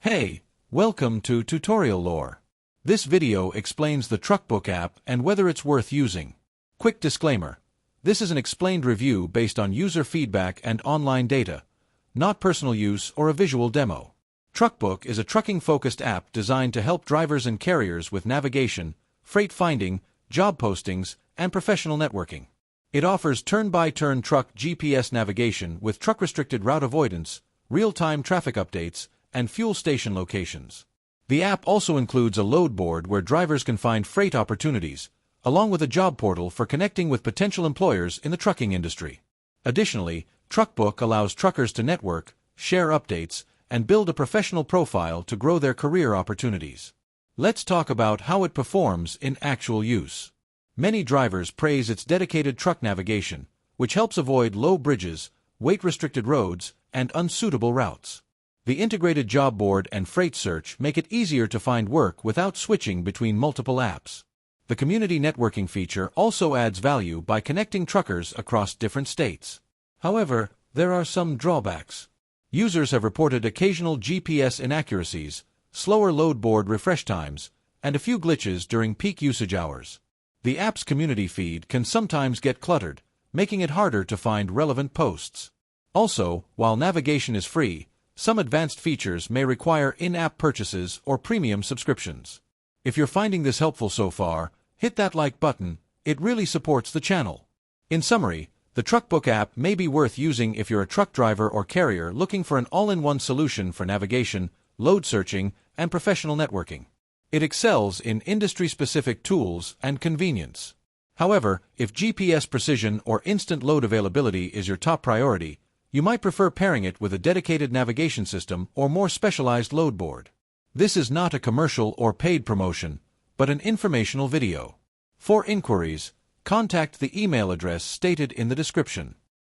Hey, welcome to Tutorial Lore. This video explains the TruckBook app and whether it's worth using. Quick disclaimer. This is an explained review based on user feedback and online data, not personal use or a visual demo. TruckBook is a trucking-focused app designed to help drivers and carriers with navigation, freight finding, job postings, and professional networking. It offers turn-by-turn truck GPS navigation with truck-restricted route avoidance, real-time traffic updates, and fuel station locations. The app also includes a load board where drivers can find freight opportunities, along with a job portal for connecting with potential employers in the trucking industry. Additionally, TruckBook allows truckers to network, share updates, and build a professional profile to grow their career opportunities. Let's talk about how it performs in actual use. Many drivers praise its dedicated truck navigation, which helps avoid low bridges, weight-restricted roads, and unsuitable routes. The integrated job board and freight search make it easier to find work without switching between multiple apps. The community networking feature also adds value by connecting truckers across different states. However, there are some drawbacks. Users have reported occasional GPS inaccuracies, slower load board refresh times, and a few glitches during peak usage hours. The app's community feed can sometimes get cluttered, making it harder to find relevant posts. Also, while navigation is free, some advanced features may require in-app purchases or premium subscriptions. If you're finding this helpful so far, hit that like button. It really supports the channel. In summary, the TruckBook app may be worth using if you're a truck driver or carrier looking for an all-in-one solution for navigation, load searching, and professional networking. It excels in industry-specific tools and convenience. However, if GPS precision or instant load availability is your top priority, you might prefer pairing it with a dedicated navigation system or more specialized load board. This is not a commercial or paid promotion, but an informational video. For inquiries, contact the email address stated in the description.